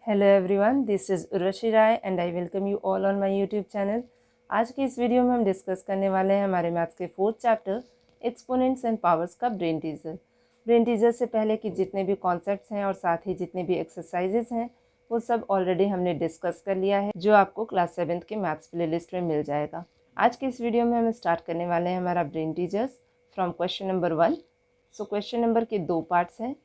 Hello everyone, this is Urvashi Rai and I welcome you all on my YouTube channel. आज की इस video में हम डिस्कस करने वाले हैं हमारे मैथ्स के 4th chapter exponents and powers का ब्रेन टीजर। ब्रेन टीजर से पहले कि जितने भी कॉन्सेप्ट्स हैं और साथ ही जितने भी एक्सरसाइजेज हैं वो सब ऑलरेडी हमने डिस्कस कर लिया है, जो आपको क्लास 7th के मैथ्स प्ले लिस्ट में मिल जाएगा। आज की इस वीडियो में हम स्टार्ट करने वाले हैं हमारा brain teasers from question number 1। So question number के 2 पार्ट्स हैं,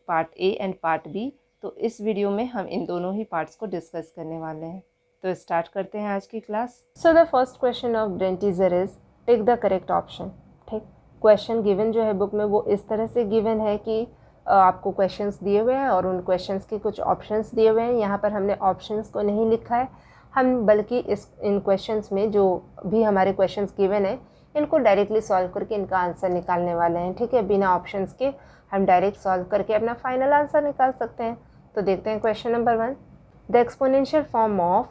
part A and part B. तो इस वीडियो में हम इन दोनों ही पार्ट्स को डिस्कस करने वाले हैं। तो स्टार्ट करते हैं आज की class. So the first question of brain teaser is take the correct option. ठीक, क्वेश्चन गिवन जो है बुक में वो इस तरह से गिवन है कि आपको क्वेश्चंस दिए हुए हैं और उन क्वेश्चंस के कुछ ऑप्शंस दिए हुए हैं। यहाँ पर हमने ऑप्शंस को नहीं लिखा है, हम बल्कि इन क्वेश्चंस में जो भी हमारे क्वेश्चंस गिवन है इनको डायरेक्टली सॉल्व करके इनका आंसर निकालने वाले हैं। ठीक है, बिना ऑप्शंस के हम डायरेक्ट सॉल्व करके अपना फाइनल आंसर निकाल सकते हैं। तो देखते हैं question number 1। The exponential form of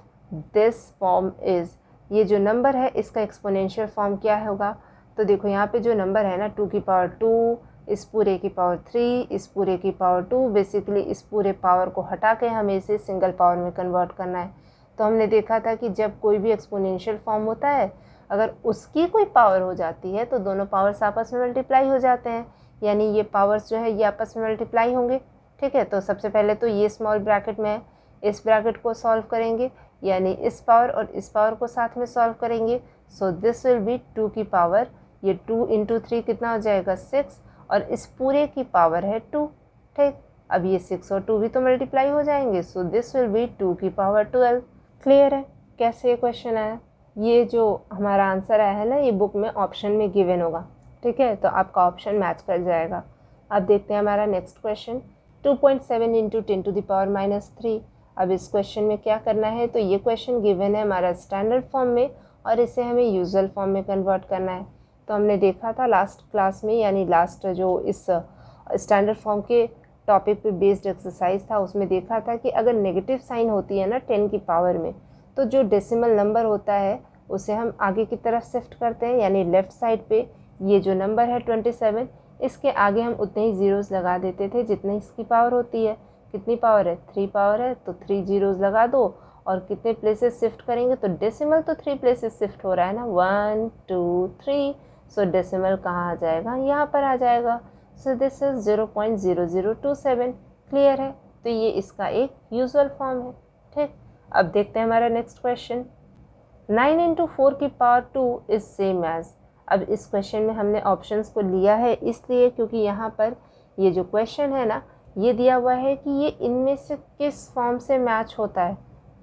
this form is, ये जो नंबर है इसका एक्सपोनेंशियल फॉर्म क्या होगा। तो देखो यहाँ पे जो नंबर है ना 2 की पावर 2, इस पूरे की पावर 3, इस पूरे की पावर 2, बेसिकली इस पूरे पावर को हटा के हमें इसे सिंगल पावर में कन्वर्ट करना है। तो हमने देखा था कि जब कोई भी एक्सपोनेंशियल फॉर्म होता है, अगर उसकी कोई पावर हो जाती है तो दोनों पावर्स आपस में मल्टीप्लाई हो जाते हैं, यानी ये पावर्स जो है ये आपस में मल्टीप्लाई होंगे। ठीक है, तो सबसे पहले तो ये स्मॉल ब्रैकेट में इस ब्रैकेट को सॉल्व करेंगे, यानी इस पावर और इस पावर को साथ में सॉल्व करेंगे। सो दिस विल बी 2 की पावर, ये 2 इंटू 3 कितना हो जाएगा 6, और इस पूरे की पावर है 2। ठीक, अब ये 6 और 2 भी तो मल्टीप्लाई हो जाएंगे। सो दिस विल बी 2 की पावर 12। क्लियर है कैसे ये क्वेश्चन आया। ये जो हमारा आंसर आया है ना, ये बुक में ऑप्शन में गिवन होगा। ठीक है, तो आपका ऑप्शन मैच कर जाएगा। अब देखते हैं हमारा next question. 2.7 into 10 to the power -3। अब इस क्वेश्चन में क्या करना है, तो ये क्वेश्चन गिवन है हमारा स्टैंडर्ड फॉर्म में और इसे हमें यूजुअल फॉर्म में कन्वर्ट करना है। तो हमने देखा था लास्ट क्लास में, यानी लास्ट जो इस स्टैंडर्ड फॉर्म के टॉपिक पे बेस्ड एक्सरसाइज था, उसमें देखा था कि अगर नेगेटिव साइन होती है ना 10 की पावर में, तो जो डेसिमल नंबर होता है उसे हम आगे की तरफ शिफ्ट करते हैं, यानी लेफ़्ट साइड पे ये जो नंबर है 27, इसके आगे हम उतने ही ज़ीरोज़ लगा देते थे जितनी इसकी पावर होती है। कितनी पावर है, 3 पावर है, तो 3 ज़ीरोज़ लगा दो। और कितने प्लेसेस शिफ्ट करेंगे, तो डेसिमल तो 3 प्लेसेस शिफ्ट हो रहा है ना, 1 2 3। सो डेसिमल कहाँ आ जाएगा, यहाँ पर आ जाएगा। So this is 0.0027। क्लियर है, तो ये इसका एक यूजुअल फॉर्म है। ठीक, अब देखते हैं हमारा नेक्स्ट क्वेश्चन। 9 इंटू 4 की पावर 2 इज सेम एज। अब इस क्वेश्चन में हमने ऑप्शंस को लिया है इसलिए क्योंकि यहाँ पर ये जो क्वेश्चन है ना, ये दिया हुआ है कि ये इनमें से किस फॉर्म से मैच होता है।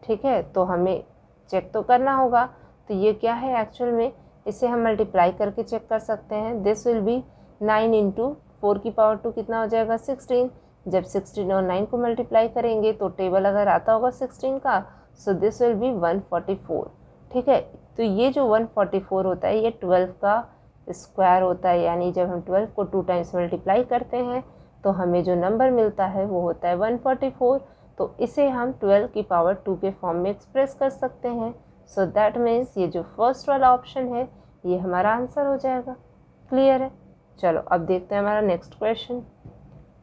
ठीक है, तो हमें चेक तो करना होगा। तो ये क्या है एक्चुअल में, इसे हम मल्टीप्लाई करके चेक कर सकते हैं। दिस विल बी 9 इंटू 4 की पावर 2 कितना हो जाएगा 16। जब 16 और 9 को मल्टीप्लाई करेंगे तो टेबल अगर आता होगा 16 का, सो दिस विल बी 144। ठीक है, तो ये जो 144 होता है ये 12 का स्क्वायर होता है, यानी जब हम 12 को 2 टाइम्स मल्टीप्लाई करते हैं तो हमें जो नंबर मिलता है वो होता है 144। तो इसे हम 12 की पावर 2 के फॉर्म में एक्सप्रेस कर सकते हैं। सो दैट मीन्स ये जो फर्स्ट वाला ऑप्शन है ये हमारा आंसर हो जाएगा। क्लियर है, चलो अब देखते हैं हमारा नेक्स्ट क्वेश्चन।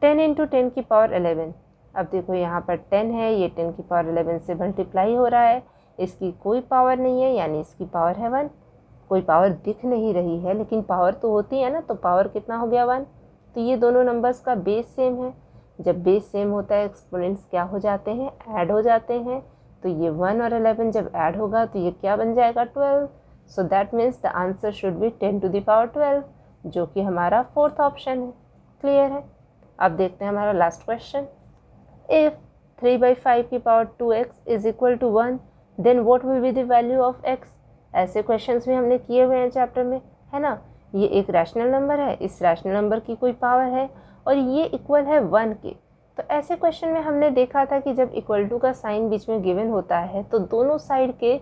10 इंटू 10 की पावर 11। अब देखो यहाँ पर 10 है, ये 10 की पावर 11 से मल्टीप्लाई हो रहा है, इसकी कोई पावर नहीं है, यानी इसकी पावर है 1। कोई पावर दिख नहीं रही है लेकिन पावर तो होती है ना, तो पावर कितना हो गया 1। तो ये दोनों नंबर्स का बेस सेम है। जब बेस सेम होता है एक्सपोनेंट्स क्या हो जाते हैं, ऐड हो जाते हैं। तो ये 1 और 11 जब ऐड होगा तो ये क्या बन जाएगा 12। So that means the answer should be 10 to the power 12, जो कि हमारा फोर्थ ऑप्शन है। क्लियर है, अब देखते हैं हमारा लास्ट क्वेश्चन। इफ 3/5 की power 2x is equal to 1, then what will be the value of x। ऐसे क्वेश्चंस भी हमने किए हुए हैं चैप्टर में, है ना। ये एक रैशनल नंबर है, इस रैशनल नंबर की कोई पावर है और ये इक्वल है 1 के। तो ऐसे क्वेश्चन में हमने देखा था कि जब इक्वल टू का साइन बीच में गिवन होता है तो दोनों साइड के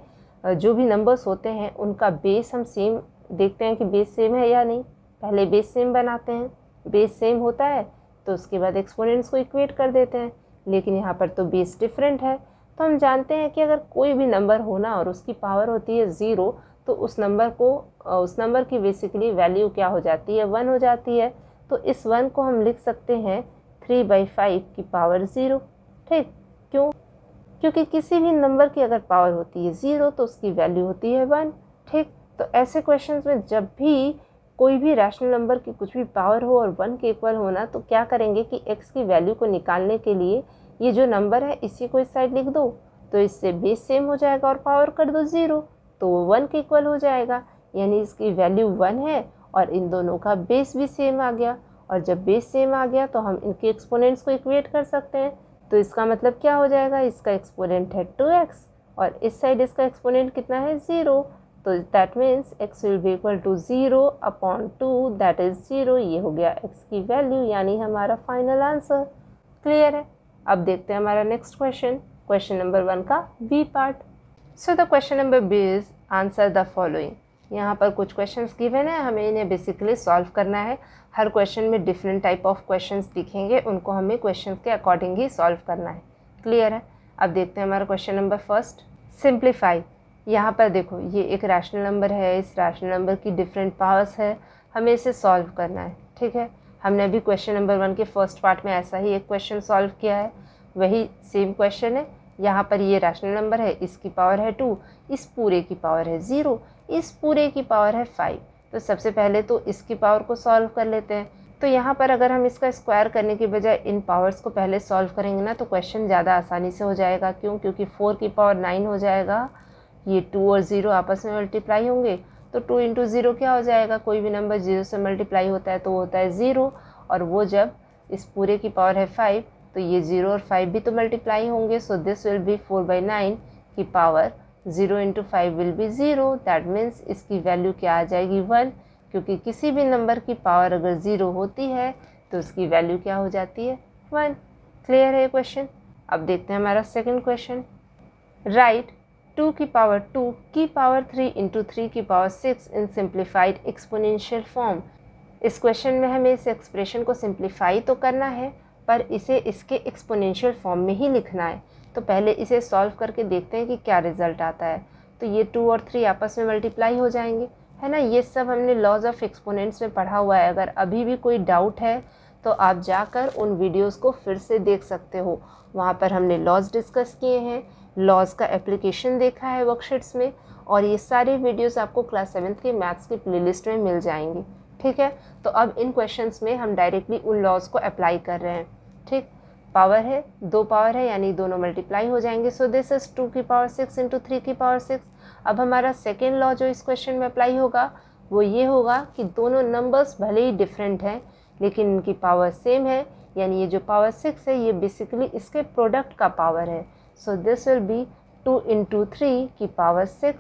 जो भी नंबर्स होते हैं उनका बेस हम सेम देखते हैं कि बेस सेम है या नहीं। पहले बेस सेम बनाते हैं, बेस सेम होता है तो उसके बाद एक्सपोनेंट्स को इक्वेट कर देते हैं। लेकिन यहाँ पर तो बेस डिफरेंट है, तो हम जानते हैं कि अगर कोई भी नंबर होना और उसकी पावर होती है 0, तो उस नंबर की बेसिकली वैल्यू क्या हो जाती है 1 हो जाती है। तो इस 1 को हम लिख सकते हैं 3/5 की पावर 0। ठीक, क्यों, क्योंकि किसी भी नंबर की अगर पावर होती है 0 तो उसकी वैल्यू होती है 1। ठीक, तो ऐसे क्वेश्चंस में जब भी कोई भी रैशनल नंबर की कुछ भी पावर हो और 1 के इक्वल होना, तो क्या करेंगे कि x की वैल्यू को निकालने के लिए ये जो नंबर है इसी को इस साइड लिख दो, तो इससे बेस सेम हो जाएगा और पावर कर दो 0, तो वो 1 के इक्वल हो जाएगा। यानी इसकी वैल्यू 1 है और इन दोनों का बेस भी सेम आ गया, और जब बेस सेम आ गया तो हम इनके एक्सपोनेंट्स को इक्वेट कर सकते हैं। तो इसका मतलब क्या हो जाएगा, इसका एक्सपोनेंट है 2x और इस साइड इसका एक्सपोनेंट कितना है 0, तो that means x will be equal to 0/2 that is 0। ये हो गया x की वैल्यू, यानी हमारा फाइनल आंसर। क्लियर है। अब देखते हैं हमारा नेक्स्ट क्वेश्चन, क्वेश्चन नंबर 1 का B part. So the question number B is answer the following. यहाँ पर कुछ क्वेश्चंस गिवन है, हमें इन्हें बेसिकली सॉल्व करना है। हर क्वेश्चन में डिफरेंट टाइप ऑफ क्वेश्चंस दिखेंगे, उनको हमें क्वेश्चन के अकॉर्डिंग ही सॉल्व करना है। क्लियर है। अब देखते हैं हमारा क्वेश्चन नंबर फर्स्ट, सिंप्लीफाई। यहाँ पर देखो ये एक रैशनल नंबर है, इस रैशनल नंबर की डिफरेंट पावर्स है, हमें इसे सॉल्व करना है। ठीक है, हमने अभी क्वेश्चन नंबर 1 के फर्स्ट पार्ट में ऐसा ही एक क्वेश्चन सॉल्व किया है, वही सेम क्वेश्चन है। यहाँ पर ये रैशनल नंबर है, इसकी पावर है 2, इस पूरे की पावर है 0, इस पूरे की पावर है 5। तो सबसे पहले तो इसकी पावर को सॉल्व कर लेते हैं। तो यहाँ पर अगर हम इसका स्क्वायर करने की बजाय इन पावर्स को पहले सॉल्व करेंगे ना, तो क्वेश्चन ज़्यादा आसानी से हो जाएगा। क्यों? क्योंकि 4 की पावर 9 हो जाएगा, ये 2 और 0 आपस में मल्टीप्लाई होंगे, तो 2 इंटू 0 क्या हो जाएगा, कोई भी नंबर 0 से मल्टीप्लाई होता है तो होता है 0, और वो जब इस पूरे की पावर है 5 तो ये 0 और 5 भी तो मल्टीप्लाई होंगे। सो दिस विल बी 4/9 की power 0 into 5 will be 0, that means इसकी वैल्यू क्या आ जाएगी 1, क्योंकि किसी भी नंबर की पावर अगर 0 होती है तो उसकी वैल्यू क्या हो जाती है 1। क्लियर है क्वेश्चन। अब देखते हैं हमारा सेकंड क्वेश्चन, राइट 2 की पावर 2 की पावर 3 इंटू 3 की पावर 6 इन सिंप्लीफाइड एक्सपोनेंशियल फॉर्म। इस क्वेश्चन में हमें इस एक्सप्रेशन को सिंप्लीफाई तो करना है, पर इसे इसके एक्सपोनेंशियल फॉर्म में ही लिखना है। तो पहले इसे सॉल्व करके देखते हैं कि क्या रिजल्ट आता है। तो ये 2 और 3 आपस में मल्टीप्लाई हो जाएंगे, है ना। ये सब हमने लॉज ऑफ एक्सपोनेंट्स में पढ़ा हुआ है। अगर अभी भी कोई डाउट है तो आप जाकर उन वीडियोस को फिर से देख सकते हो, वहाँ पर हमने लॉज डिस्कस किए हैं, लॉज का एप्लीकेशन देखा है वर्कशीट्स में, और ये सारे वीडियोस आपको क्लास 7th के मैथ्स की प्लेलिस्ट में मिल जाएंगे। ठीक है, तो अब इन क्वेश्चंस में हम डायरेक्टली उन लॉज को अप्लाई कर रहे हैं। ठीक, पावर है, 2 पावर है, यानी दोनों मल्टीप्लाई हो जाएंगे। सो दिस इज 2 की पावर 6 इंटू 3 की पावर 6। अब हमारा सेकेंड लॉ जो इस क्वेश्चन में अप्लाई होगा वो ये होगा कि दोनों नंबर्स भले ही डिफरेंट हैं लेकिन इनकी पावर सेम है, यानी ये जो पावर 6 है ये बेसिकली इसके प्रोडक्ट का पावर है। सो दिस विल बी 2 इंटू 3 की power 6,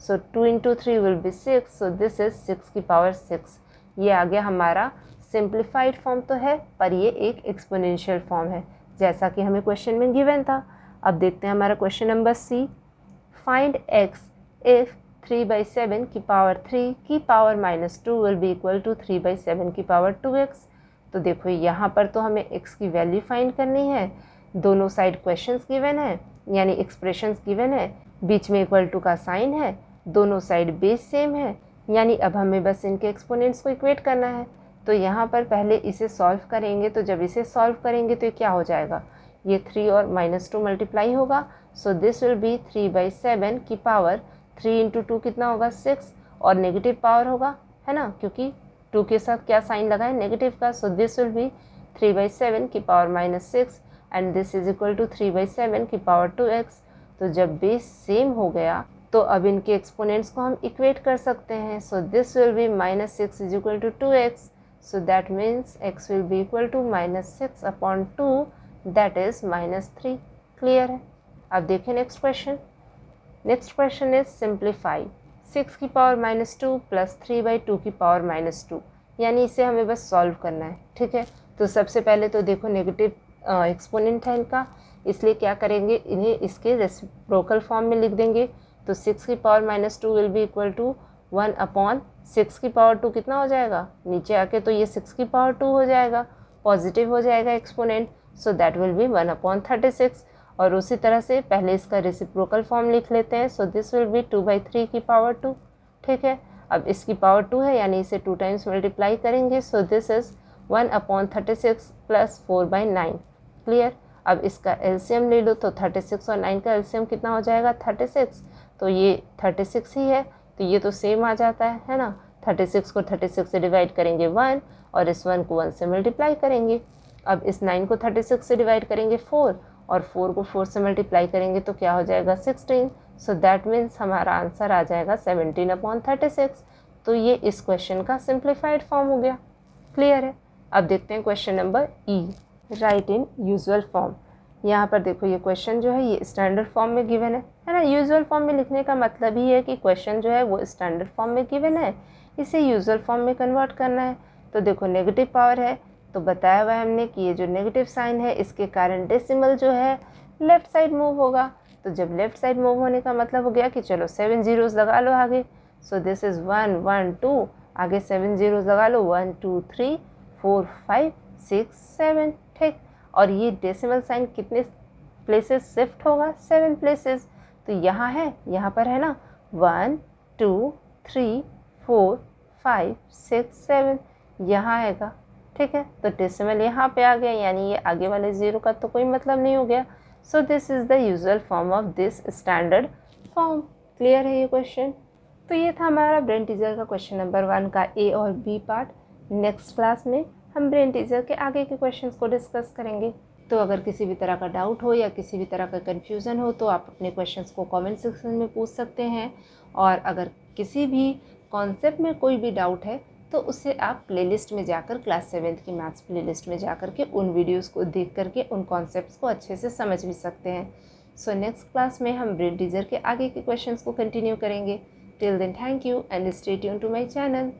so 2 into 3 will be 6, so this is 6 की पावर 6। ये आ गया हमारा सिंप्लीफाइड फॉर्म तो है, पर ये एक एक्सपोनेंशियल फॉर्म है जैसा कि हमें क्वेश्चन में गिवन था। अब देखते हैं हमारा question number C, find x if 3/7 की पावर 3 की power -2 will be equal to 3/7 की पावर 2x। तो देखो यहाँ पर तो हमें x की वैल्यू फाइंड करनी है, दोनों साइड क्वेश्चंस गिवन है यानी एक्सप्रेशंस गिवन है, बीच में इक्वल टू का साइन है, दोनों साइड बेस सेम है, यानी अब हमें बस इनके एक्सपोनेंट्स को इक्वेट करना है। तो यहाँ पर पहले इसे सॉल्व करेंगे, तो जब इसे सॉल्व करेंगे तो क्या हो जाएगा, ये 3 और -2 मल्टीप्लाई होगा। सो दिस विल बी 3/7 की पावर 3 इंटू 2 कितना होगा 6, और नेगेटिव पावर होगा, है ना, क्योंकि 2 के साथ क्या साइन लगा है नेगेटिव का। सो दिस विल बी 3/7 की power -6 and this is equal to 3/7 की पावर 2x। तो जब बेस सेम हो गया तो अब इनके एक्सपोनेंट्स को हम इक्वेट कर सकते हैं। So this will be -6 is equal to 2x, so that means x will be equal to -6/2 that is -3। Clear है। अब देखें next question. Next question is simplify 6 की पावर -2 प्लस 3/2 की पावर -2, यानी इसे हमें बस सॉल्व करना है। ठीक है, तो सबसे पहले तो देखो नेगेटिव एक्सपोनेंट है इनका, इसलिए क्या करेंगे, इन्हें इसके रेसिप्रोकल फॉर्म में लिख देंगे। तो 6 की power -2 will be equal to 1/6 की पावर 2 कितना हो जाएगा, नीचे आके तो ये 6 की पावर 2 हो जाएगा, पॉजिटिव हो जाएगा exponent, so that will be 1/36। और उसी तरह से पहले इसका रेसिप्रोकल फॉर्म लिख लेते हैं। सो दिस विल बी 2/3 की पावर 2। ठीक है, अब इसकी पावर 2 है यानी इसे 2 टाइम्स मल्टीप्लाई करेंगे। So this is 1/36 plus 4/9। Clear. अब इसका एलसीएम ले लो तो 36 और 9 का एलसीएम कितना हो जाएगा 36, तो ये 36 ही है, तो ये तो सेम आ जाता है ना। 36 को 36 से डिवाइड करेंगे 1 और इस 1 को 1 से मल्टीप्लाई करेंगे। अब इस 9 को 36 से डिवाइड करेंगे 4 और 4 को 4 से मल्टीप्लाई करेंगे तो क्या हो जाएगा 16। सो दैट मीन्स हमारा आंसर आ जाएगा 17/36। तो ये इस क्वेश्चन का सिंप्लीफाइड फॉर्म हो गया। क्लियर है। अब देखते हैं क्वेश्चन नंबर ई, राइट इन यूजुअल फॉर्म। यहाँ पर देखो ये क्वेश्चन जो है ये स्टैंडर्ड फॉर्म में गिवन है ना। यूजुअल फॉर्म में लिखने का मतलब ही है कि क्वेश्चन जो है वो स्टैंडर्ड फॉर्म में गिवन है, इसे यूजुअल फॉर्म में कन्वर्ट करना है। तो देखो नेगेटिव पावर है, तो बताया हुआ है हमने कि ये जो नेगेटिव साइन है इसके कारण डेसिमल जो है लेफ्ट साइड मूव होगा। तो जब लेफ्ट साइड मूव होने का मतलब हो गया कि चलो 7 zeros लगा लो आगे। सो दिस इज़ 1 1 2, आगे 7 zeros लगा लो 1 2 3 4 5 6 7, ठीक। और ये डेसिमल साइन कितने प्लेसेस शिफ्ट होगा 7 प्लेसेस। तो यहाँ है, यहाँ पर है ना 1 2 3 4 5 6 7, यहाँ आएगा, ठीक है। तो डेसिमल यहाँ पे आ गया, यानी ये आगे वाले ज़ीरो का तो कोई मतलब नहीं हो गया। So this is the usual form of this standard form. Clear है ये क्वेश्चन। तो ये था हमारा ब्रेन टीजर का क्वेश्चन नंबर 1 का ए और बी पार्ट। नेक्स्ट क्लास में हम ब्रेन टीजर के आगे के क्वेश्चंस को डिस्कस करेंगे। तो अगर किसी भी तरह का डाउट हो या किसी भी तरह का कन्फ्यूज़न हो तो आप अपने क्वेश्चंस को कमेंट सेक्शन में पूछ सकते हैं। और अगर किसी भी कॉन्सेप्ट में कोई भी डाउट है तो उसे आप प्लेलिस्ट में जाकर क्लास 7th की मैथ्स प्लेलिस्ट में जाकर के उन वीडियोस को देख करके उन कॉन्सेप्ट्स को अच्छे से समझ भी सकते हैं। सो नेक्स्ट क्लास में हम ब्रेन टीजर के आगे के क्वेश्चंस को कंटिन्यू करेंगे। Till then thank you and stay tuned to my channel.